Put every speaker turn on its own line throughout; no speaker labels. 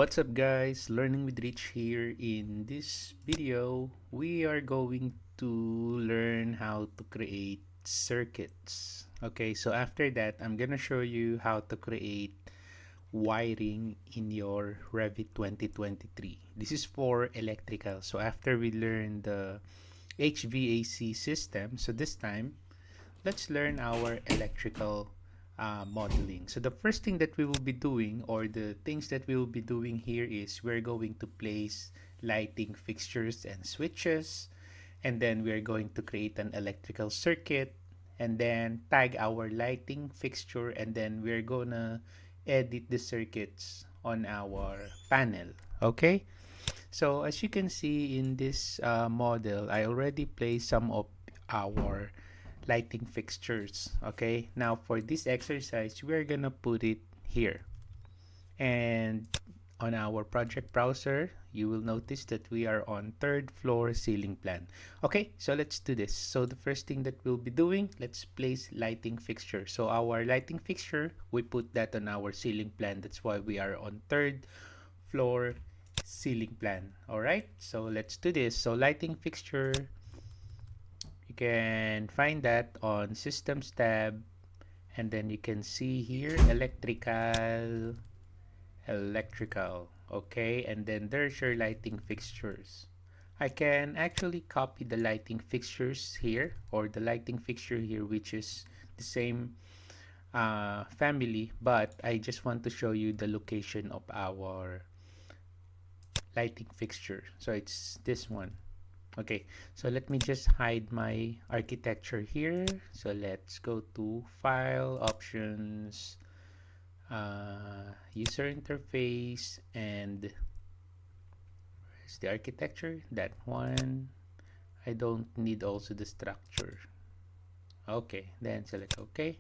What's up guys, Learning with Rich here. In this video, we are going to learn how to create circuits. Okay, so after that, I'm gonna show you how to create wiring in your Revit 2023. This is for electrical. So after we learn the HVAC system, so this time, let's learn our electrical modeling. So the first thing that we will be doing, or the things that we will be doing here, is we're going to place lighting fixtures and switches, and then we're going to create an electrical circuit, and then tag our lighting fixture, and then we're gonna edit the circuits on our panel. Okay, so as you can see in this model, I already placed some of our lighting fixtures. Okay, now for this exercise, we're gonna put it here, and on our project browser you will notice that we are on third floor ceiling plan. Okay, so let's do this. So the first thing that we'll be doing, let's place lighting fixture. So our lighting fixture, we put that on our ceiling plan. That's why we are on third floor ceiling plan. All right, so let's do this. So lighting fixture, you can find that on systems tab, and then you can see here electrical. Okay, and then there's your lighting fixtures. I can actually copy the lighting fixtures here, or the lighting fixture here, which is the same family, but I just want to show you the location of our lighting fixture. So it's this one. Okay, so let me just hide my architecture here. So let's go to File, Options, User Interface, and where's the architecture? That one. I don't need also the structure. Okay, then select OK.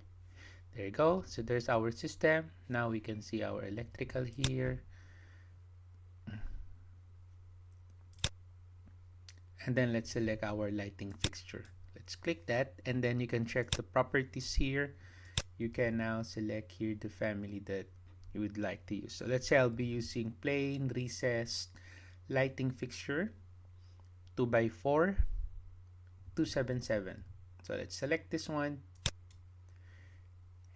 There you go. So there's our system. Now we can see our electrical here. And then let's select our lighting fixture. Let's click that, and then you can check the properties here. You can now select here the family that you would like to use. So let's say I'll be using plain recessed lighting fixture 2x4 277. So let's select this one,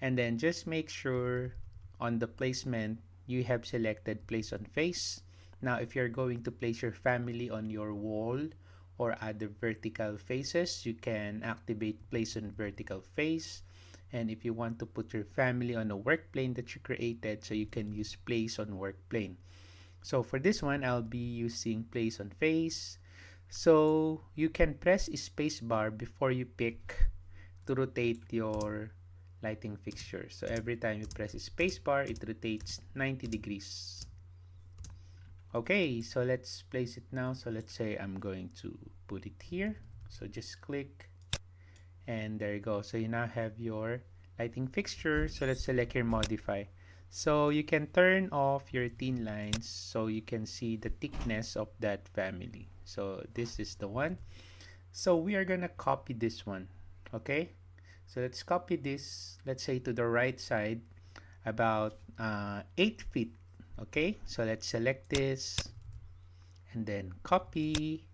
and then just make sure on the placement you have selected place on face. Now if you're going to place your family on your wall or other vertical faces, you can activate place on vertical face. And if you want to put your family on a work plane that you created, so you can use place on work plane. So for this one, I'll be using place on face. So you can press space bar before you pick to rotate your lighting fixture. So every time you press space bar, it rotates 90 degrees. Okay, so let's place it now. So let's say I'm going to put it here. So just click, and there you go. So you now have your lighting fixture. So let's select here modify. So you can turn off your thin lines so you can see the thickness of that family. So this is the one. So we are gonna copy this one. Okay, so let's copy this, let's say to the right side, about 8 feet. Okay, so let's select this and then copy.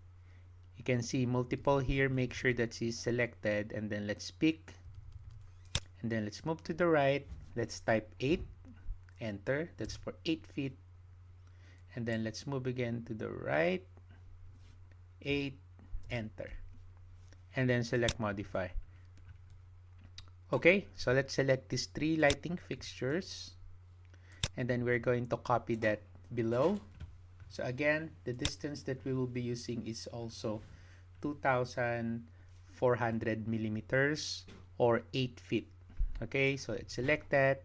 You can see multiple here. Make sure that is selected, and then let's pick, and then let's move to the right. Let's type 8, enter. That's for 8 feet. And then let's move again to the right, 8, enter, and then select modify. Okay, so let's select these 3 lighting fixtures, and then we're going to copy that below. So again, the distance that we will be using is also 2,400 millimeters or 8 feet. Okay, so let's select that,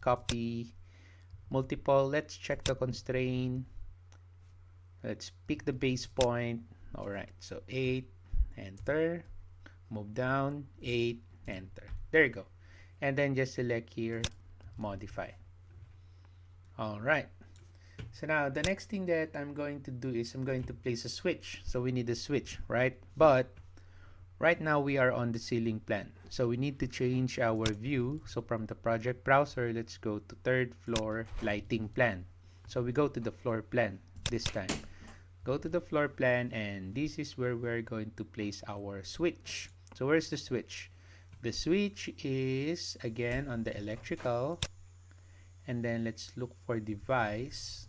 copy, multiple. Let's check the constraint. Let's pick the base point. All right, so 8, enter, move down, 8, enter. There you go. And then just select here, modify. All right. So now the next thing that I'm going to do is I'm going to place a switch. So we need a switch, right? But right now we are on the ceiling plan. So we need to change our view. So from the project browser, let's go to third floor lighting plan. So we go to the floor plan this time. Go to the floor plan, and this is where we're going to place our switch. So where's the switch? The switch is again on the electrical, and then let's look for device,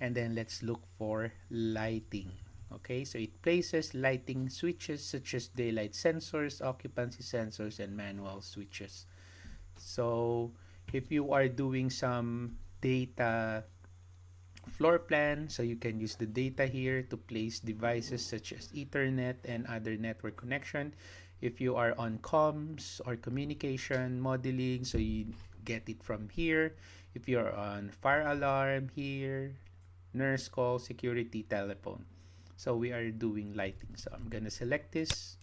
and then let's look for lighting. Okay, so it places lighting switches such as daylight sensors, occupancy sensors, and manual switches. So if you are doing some data floor plan, so you can use the data here to place devices such as Ethernet and other network connection. If you are on comms or communication modeling, so you get it from here. If you're on fire alarm here, nurse call, security, telephone. So we are doing lighting. So I'm gonna select this.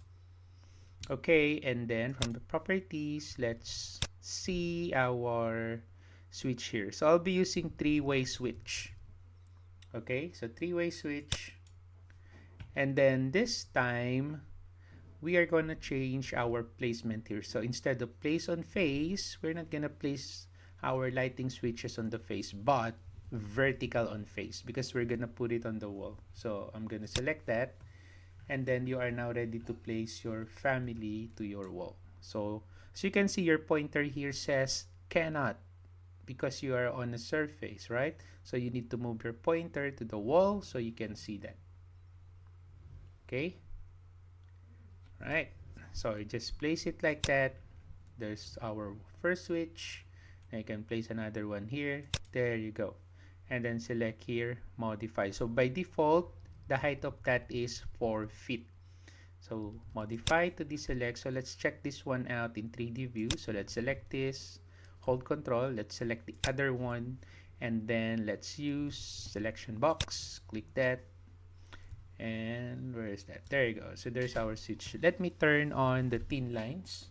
Okay, and then from the properties, let's see our switch here. So I'll be using three-way switch. Okay, so three-way switch. And then this time, we are gonna change our placement here. So instead of place on face, we're not gonna place our lighting switches on the face, but vertical on face, because we're gonna put it on the wall. So I'm gonna select that, and then you are now ready to place your family to your wall. So as you can see, your pointer here says cannot, because you are on a surface, right? So you need to move your pointer to the wall so you can see that. Okay, right? So you just place it like that. There's our first switch. And you can place another one here. There you go. And then select here, modify. So by default, the height of that is 4 feet. So modify to deselect. So let's check this one out in 3D view. So let's select this, hold control, let's select the other one, and then let's use selection box, click that, and where is that? There you go. So there's our switch. Let me turn on the thin lines.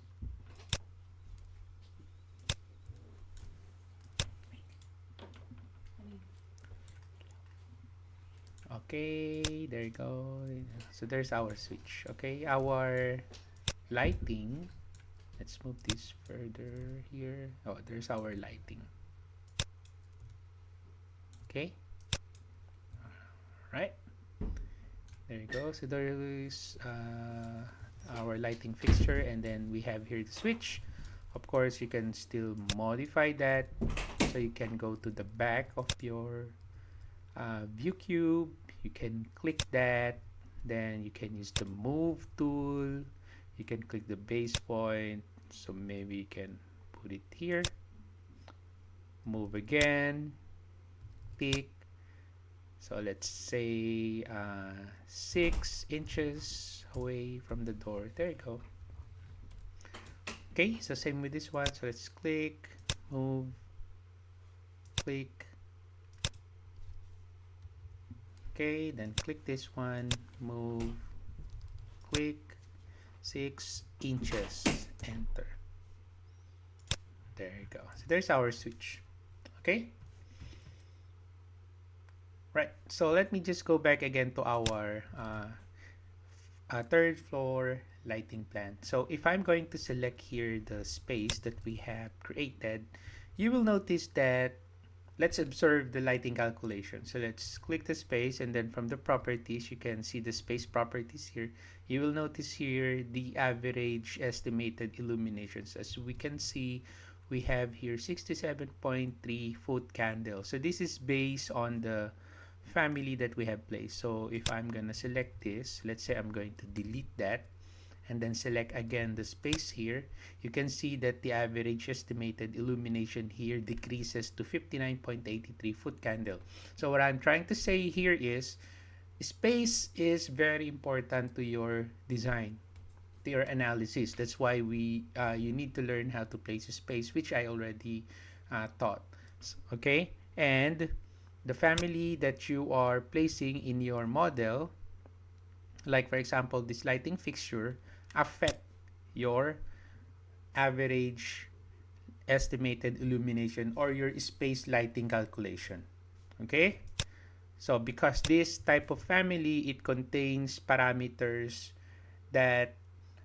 Okay, there you go. So there's our switch. Okay, our lighting. Let's move this further here. Oh, there's our lighting. Okay. Right. There you go. So there is our lighting fixture, and then we have here the switch. Of course, you can still modify that. So you can go to the back of your view cube. You can click that. Then you can use the move tool. You can click the base point. So maybe you can put it here. Move again. Click. So let's say 6 inches away from the door. There you go. Okay, so same with this one. So let's click, move, click. Okay, then click this one, move, click, 6 inches, enter. There you go. So there's our switch. Okay. Right. So let me just go back again to our third floor lighting plan. So if I'm going to select here the space that we have created, you will notice that let's observe the lighting calculation. So let's click the space, and then from the properties, you can see the space properties here. You will notice here the average estimated illuminations. As we can see, we have here 67.3 foot candle. So this is based on the family that we have placed. So if I'm gonna select this, let's say I'm going to delete that, and then select again the space here, you can see that the average estimated illumination here decreases to 59.83 foot candle. So what I'm trying to say here is space is very important to your design, to your analysis. That's why you need to learn how to place a space, which I already taught. Okay, and the family that you are placing in your model, like for example this lighting fixture, affect your average estimated illumination or your space lighting calculation. Okay, so because this type of family, it contains parameters that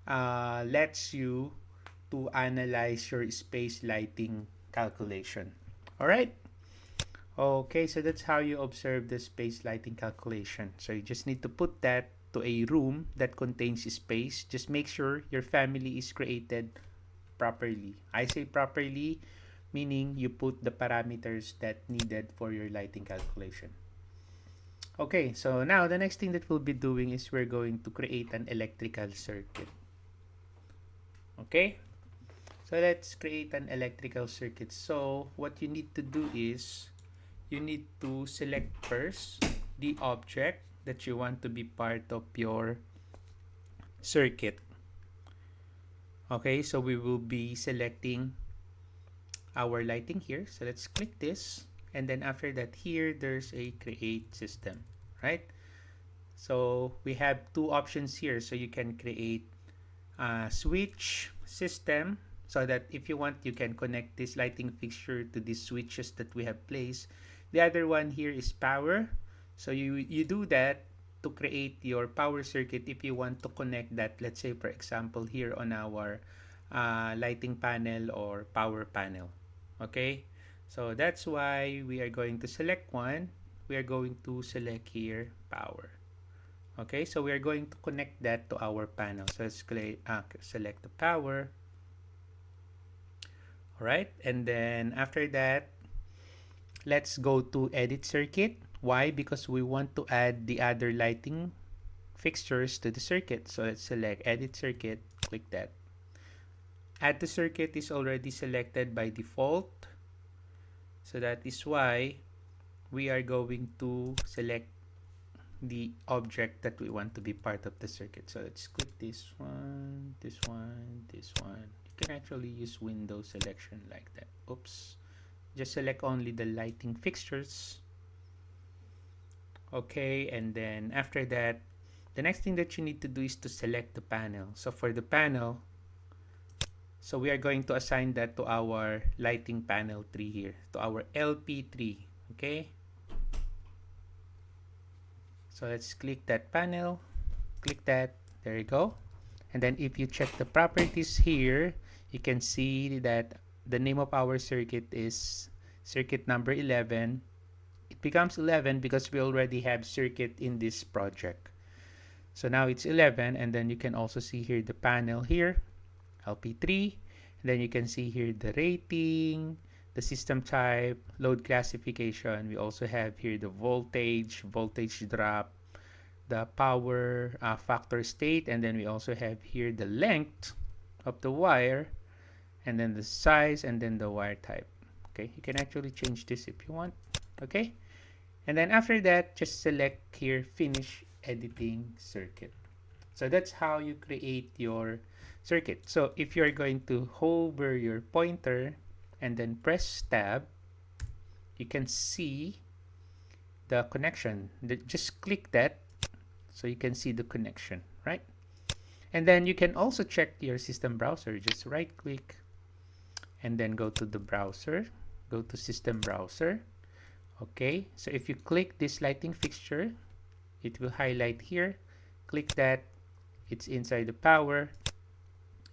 lets you to analyze your space lighting calculation. All right. Okay, so that's how you observe the space lighting calculation. So you just need to put that to a room that contains space. Just make sure your family is created properly. I say properly, meaning you put the parameters that needed for your lighting calculation. Okay, so now the next thing that we'll be doing is we're going to create an electrical circuit. Okay, so let's create an electrical circuit. So what you need to do is you need to select first the object that you want to be part of your circuit. Okay, so we will be selecting our lighting here. So let's click this, and then after that here there's a create system, right? So we have two options here. So you can create a switch system, so that if you want you can connect this lighting fixture to these switches that we have placed. The other one here is power. So you do that to create your power circuit if you want to connect that, let's say for example here on our lighting panel or power panel. Okay, so that's why we are going to select one. We are going to select here power. Okay, so we are going to connect that to our panel. So let's select the power. All right, and then after that, let's go to edit circuit. Why? Because we want to add the other lighting fixtures to the circuit. So let's select edit circuit, click that. Add to circuit is already selected by default. So that is why we are going to select the object that we want to be part of the circuit. So let's click this one, this one, this one. You can actually use window selection like that. Oops. Just select only the lighting fixtures. Okay, and then after that, the next thing that you need to do is to select the panel. So for the panel, so we are going to assign that to our lighting panel 3 here, to our LP3. Okay, so let's click that panel, click that, there you go. And then if you check the properties here, you can see that the name of our circuit is circuit number 11. It becomes 11 because we already have circuit in this project. So now it's 11, and then you can also see here the panel here, LP3. And then you can see here the rating, the system type, load classification. We also have here the voltage, voltage drop, the power factor state, and then we also have here the length of the wire, and then the size, and then the wire type. Okay, you can actually change this if you want. Okay, and then after that, just select here finish editing circuit. So that's how you create your circuit. So if you're going to hover your pointer and then press tab, you can see the connection. Just click that so you can see the connection, right? And then you can also check your system browser. Just right click and then go to the browser, go to system browser. Okay, so if you click this lighting fixture, it will highlight here. Click that, it's inside the power,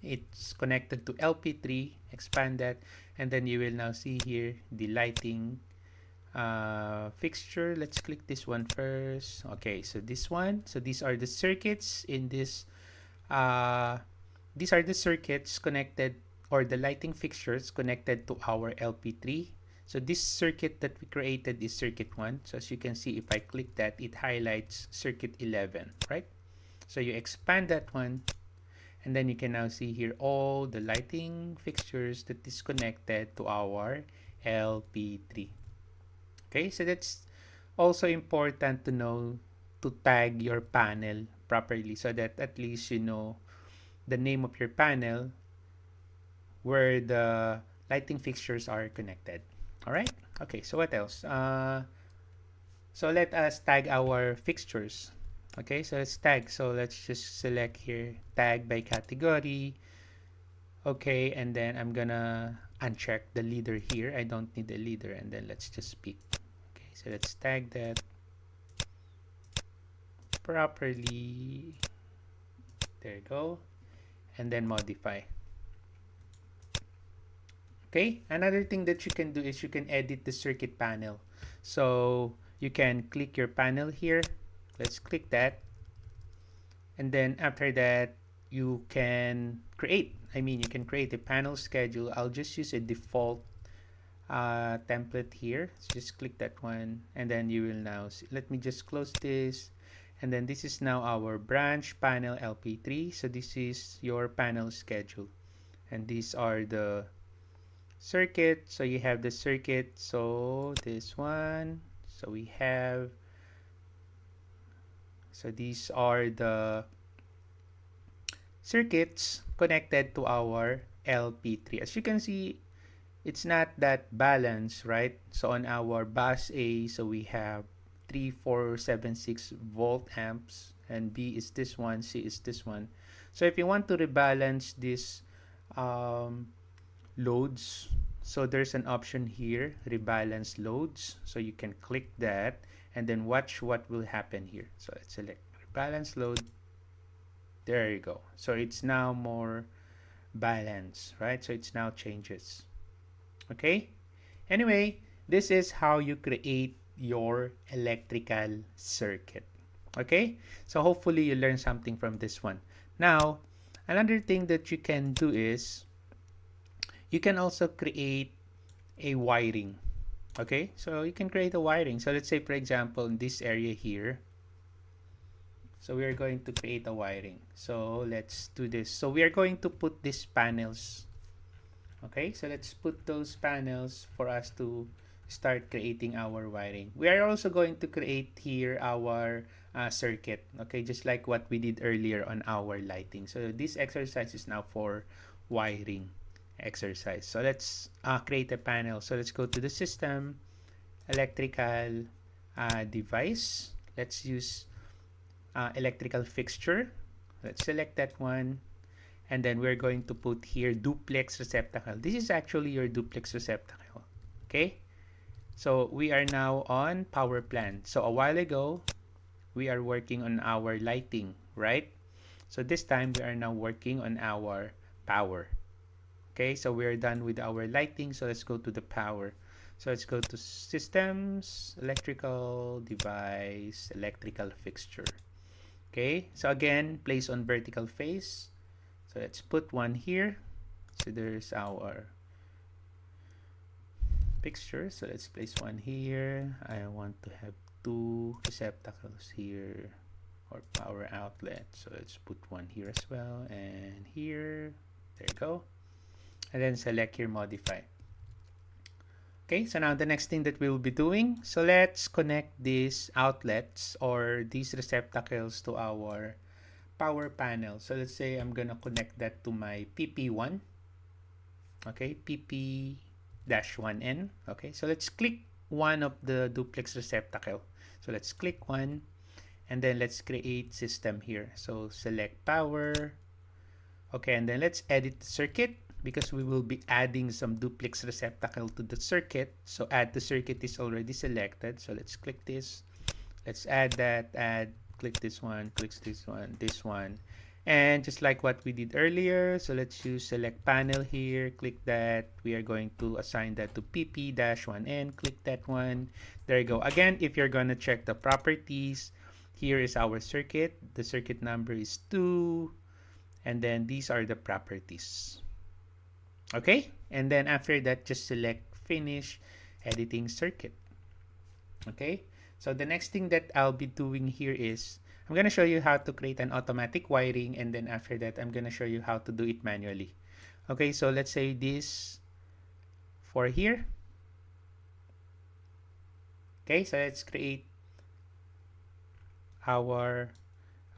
it's connected to LP3, expand that, and then you will now see here the lighting fixture. Let's click this one first. Okay, so this one, so these are the circuits in this these are the circuits connected, or the lighting fixtures connected to our LP3. So this circuit that we created is circuit 1. So as you can see, if I click that, it highlights circuit 11, right? So you expand that one, and then you can now see here all the lighting fixtures that is connected to our LP3. Okay, so that's also important to know, to tag your panel properly, so that at least you know the name of your panel where the lighting fixtures are connected. All right, okay, so what else? So let us tag our fixtures. Okay, so let's tag. So let's just select here tag by category. Okay, and then I'm gonna uncheck the leader here. I don't need the leader, and then let's just pick. Okay, so let's tag that properly. There you go, and then modify. Okay, another thing that you can do is you can edit the circuit panel. So you can click your panel here. Let's click that. And then after that, you can create. You can create a panel schedule. I'll just use a default template here. So just click that one. And then you will now see. Let me just close this. And then this is now our branch panel LP3. So this is your panel schedule. And these are the circuit. So you have the circuit. So this one. So we have. So these are the circuits connected to our LP3. As you can see, it's not that balanced, right? So on our bus A, so we have 3476 volt amps, and B is this one, C is this one. So if you want to rebalance this loads, so there's an option here, rebalance loads. So you can click that and then watch what will happen here. So let's select rebalance load. There you go. So it's now more balanced, right? So it's now changes. Okay? Anyway, this is how you create your electrical circuit. Okay? So hopefully you learned something from this one. Now, another thing that you can do is you can also create a wiring. Okay? So you can create a wiring. So let's say, for example, in this area here, so we are going to create a wiring. So let's do this. So we are going to put these panels. Okay, so let's put those panels for us to start creating our wiring. We are also going to create here our circuit. Okay, just like what we did earlier on our lighting. So this exercise is now for wiring exercise. So let's create a panel. So let's go to the system, electrical device. Let's use electrical fixture. Let's select that one. And then we're going to put here duplex receptacle. This is actually your duplex receptacle. Okay? So we are now on power plant. So a while ago, we are working on our lighting, right? So this time, we are now working on our power. Okay? So we're done with our lighting. So let's go to the power. So let's go to systems, electrical device, electrical fixture. Okay? So again, place on vertical face. So let's put one here. So there's our fixture. So let's place one here. I want to have two receptacles here, or power outlet. So let's put one here as well, and here. There you go. And then select here, modify. Okay, so now the next thing that we will be doing, so let's connect these outlets or these receptacles to our power panel. So let's say I'm gonna connect that to my PP1. Okay, PP-1N. Okay, so let's click one of the duplex receptacle. So let's click one, and then let's create system here. So select power. Okay, and then let's edit the circuit because we will be adding some duplex receptacle to the circuit. So add the circuit is already selected. So let's click this. Let's add that, click this one, click this one. And just like what we did earlier, so let's use select panel here, click that. We are going to assign that to PP-1N, click that one. There you go. Again, if you're going to check the properties, here is our circuit. The circuit number is 2. And then these are the properties. Okay? And then after that, just select finish editing circuit. Okay? So the next thing that I'll be doing here is I'm going to show you how to create an automatic wiring, and then after that I'm going to show you how to do it manually. Okay, so let's say this for here. Okay, so let's create our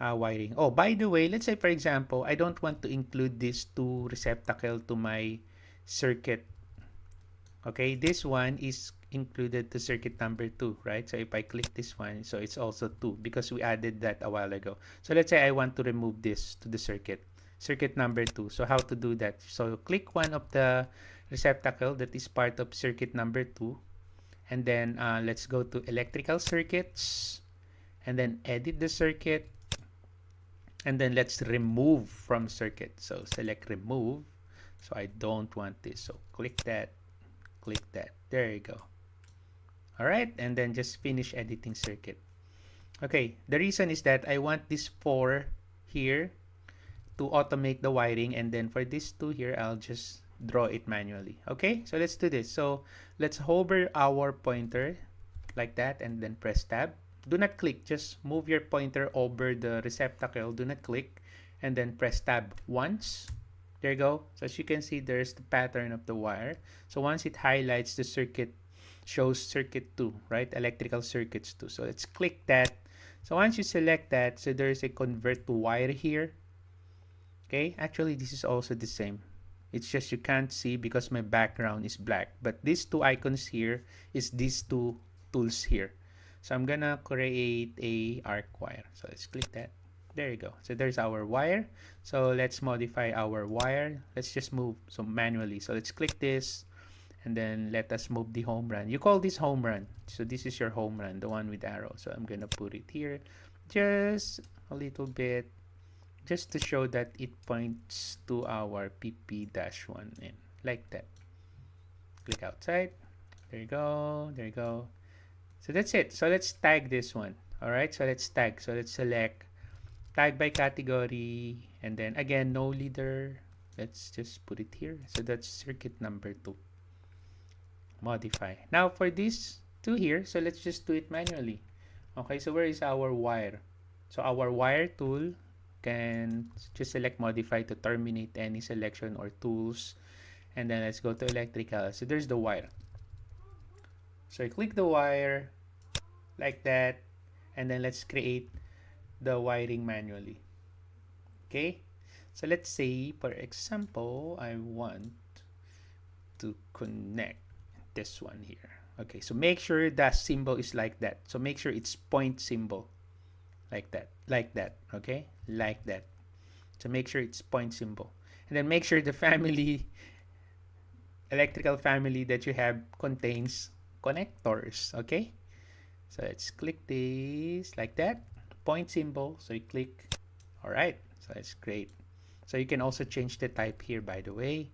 wiring. Oh, by the way, let's say for example, I don't want to include these two receptacle to my circuit. Okay, this one is included to circuit number 2, right? So if I click this one, so it's also 2 because we added that a while ago. So let's say I want to remove this to the circuit number 2. So how to do that? So click one of the receptacle that is part of circuit number 2, and then let's go to electrical circuits, and then edit the circuit, and then let's remove from circuit. So select remove. So I don't want this. So click that, click that. There you go. All right, and then just finish editing circuit. Okay, the reason is that I want this 4 here to automate the wiring, and then for this 2 here, I'll just draw it manually. Okay, so let's do this. So let's hover our pointer like that and then press tab. Do not click, just move your pointer over the receptacle. Do not click, and then press tab once. There you go. So as you can see, there's the pattern of the wire. So once it highlights the circuit, shows circuit 2, right? Electrical circuits 2. So let's click that. So once you select that, so there's a convert to wire here. Okay, actually this is also the same. It's just you can't see because my background is black. But these 2 icons here is these 2 tools here. So I'm gonna create a arc wire. So let's click that. There you go. So there's our wire. So let's modify our wire. Let's just move so manually. So let's click this, and then let us move the home run. You call this home run. So this is your home run, the one with arrow. So I'm gonna put it here just a little bit, just to show that it points to our PP-1 in, like that. Click outside. There you go. There you go. So that's it. So let's tag this one. All right. So let's tag. So let's select tag by category, and then again, no leader. Let's just put it here. So that's circuit number 2. Modify. Now for this 2 here, so let's just do it manually. Okay. So where is our wire? So our wire tool can just select modify to terminate any selection or tools, and then let's go to electrical. So there's the wire. So I click the wire like that, and then let's create the wiring manually. Okay, so let's say for example I want to connect this one here. Okay, so make sure the symbol is like that. So make sure it's point symbol like that, okay, like that. So make sure it's point symbol, and then make sure the family, electrical family that you have contains connectors. Okay, so let's click this like that, point symbol. So you click. All right, so that's great. So you can also change the type here, by the way.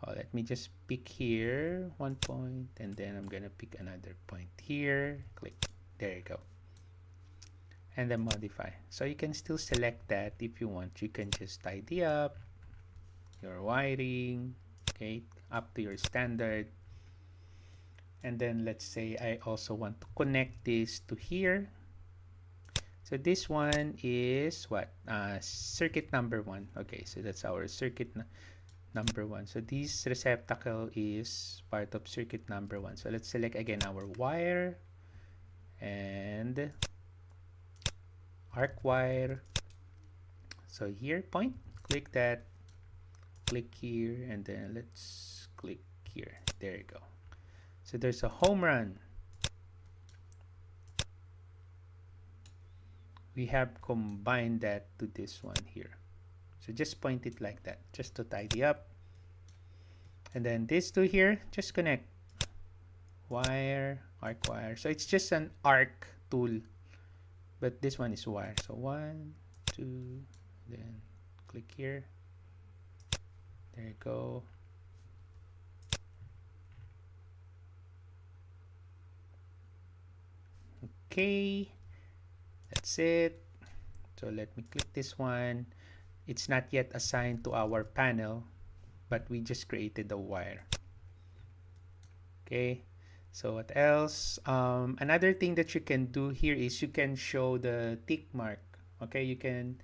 Let me just pick here 1 point, and then I'm gonna pick another point here. Click. There you go. And then modify. So you can still select that if you want. You can just tidy up your wiring, okay, up to your standard. And then let's say I also want to connect this to here. So this one is what? Circuit number 1. Okay, so that's our circuit number 1. So this receptacle is part of circuit number 1. So let's select again our wire and arc wire. So here, point, click that, click here, and then let's click here. There you go. So there's a home run. We have combined that to this one here. So just point it like that, just to tidy up. And then these 2 here, just connect. Wire, arc wire. So it's just an arc tool, but this one is wire. So 1, 2, then click here. There you go. Okay, that's it. So let me click this one. It's not yet assigned to our panel, but we just created the wire. Okay, so what else? Another thing that you can do here is you can show the tick mark. Okay, you can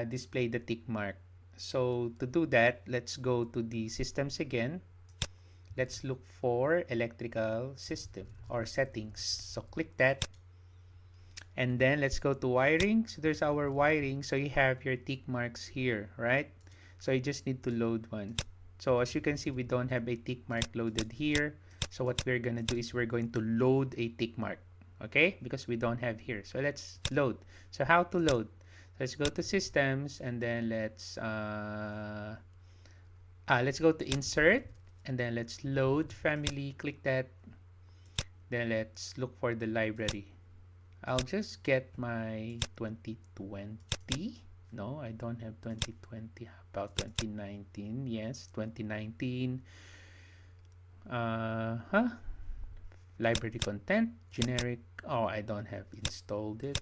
display the tick mark. So to do that, let's go to the systems again. Let's look for electrical system or settings. So click that. And then let's go to wiring. So there's our wiring. So you have your tick marks here, right? So you just need to load one. So as you can see, we don't have a tick mark loaded here. So what we're going to do is we're going to load a tick mark, okay? Because we don't have here. So let's load. So how to load? Let's go to systems, and then let's go to insert, and then let's load family. Click that. Then let's look for the library. I'll just get my 2020. No, I don't have 2020. How about 2019? Yes, 2019. Huh? Library content, generic. Oh, I don't have installed it.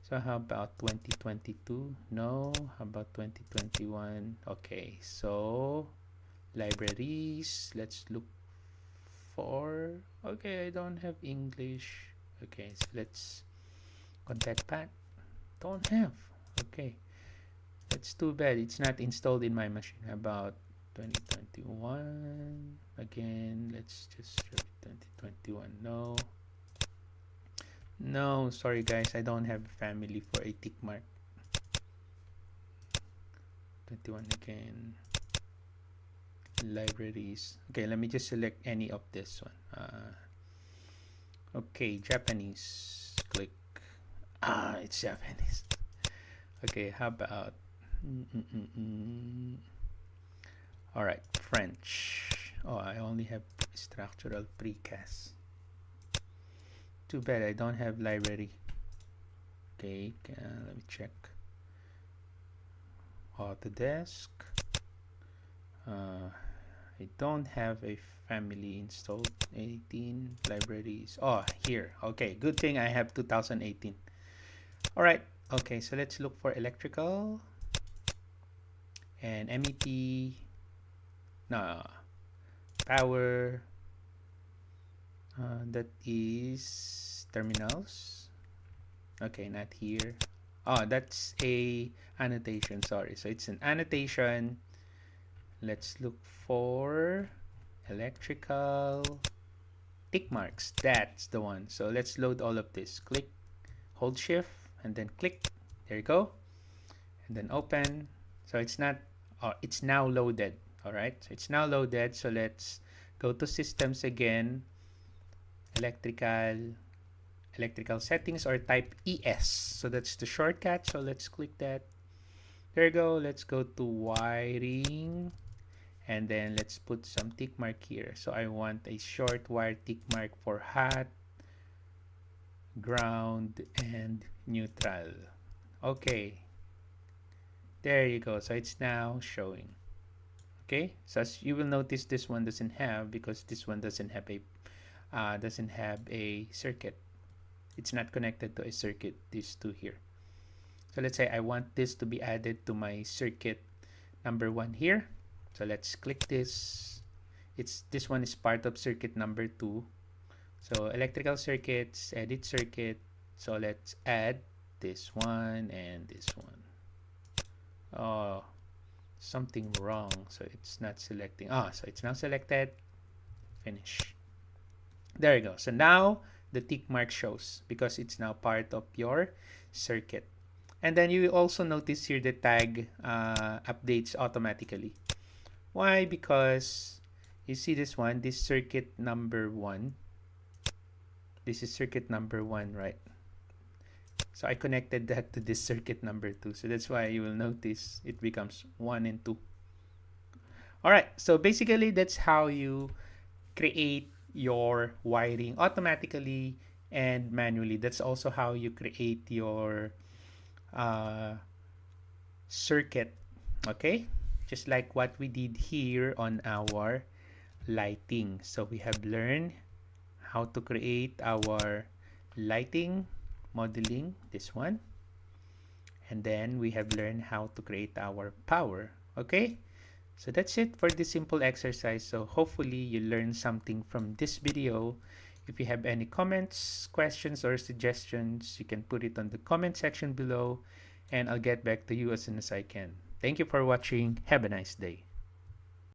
So how about 2022? No. How about 2021? Okay, so libraries. Let's look for. Okay, I don't have English. Okay, so let's contact Pat. Don't have. Okay, that's too bad. It's not installed in my machine. How about 2021? Again, let's just try 2021. No. No, sorry guys, I don't have family for a tick mark. 21 again. Libraries. Okay, let me just select any of this one. Okay, Japanese. Click. Ah, it's Japanese. Okay, how about all right, French. Oh, I only have structural precast. Too bad I don't have library. Okay, let me check. Autodesk. I don't have a family installed. 18 libraries. Oh, here. Okay, good thing I have 2018. All right. Okay, so let's look for electrical and MEP. No, power. That is terminals. Okay, not here. Oh, that's a annotation. Sorry. So it's an annotation. Let's look for electrical tick marks. That's the one. So let's load all of this. Click, hold shift, and then click. There you go. And then open. So it's not, it's now loaded. All right. So it's now loaded. So let's go to systems again. Electrical settings, or type ES. So that's the shortcut. So let's click that. There you go. Let's go to wiring. And then let's put some tick mark here. So I want a short wire tick mark for hot, ground, and neutral. Okay. There you go. So it's now showing. Okay. So as you will notice, this one doesn't have, because this one doesn't have a circuit. It's not connected to a circuit. These two here. So let's say I want this to be added to my circuit number 1 here. So let's click this. This one is part of circuit number 2. So electrical circuits, edit circuit. So let's add this one and this one. Oh, something wrong. So it's not selecting. So it's now selected. Finish. There you go. So now the tick mark shows because it's now part of your circuit. And then you also notice here the tag updates automatically. Why? Because you see this one, this circuit number 1. This is circuit number 1, right? So I connected that to this circuit number 2. So that's why you will notice it becomes 1 and 2. All right. So basically, that's how you create your wiring automatically and manually. That's also how you create your circuit. Okay? Just like what we did here on our lighting. So we have learned how to create our lighting modeling, this one. And then we have learned how to create our power. Okay? So that's it for this simple exercise. So hopefully you learned something from this video. If you have any comments, questions, or suggestions, you can put it on the comment section below, and I'll get back to you as soon as I can. Thank you for watching. Have a nice day.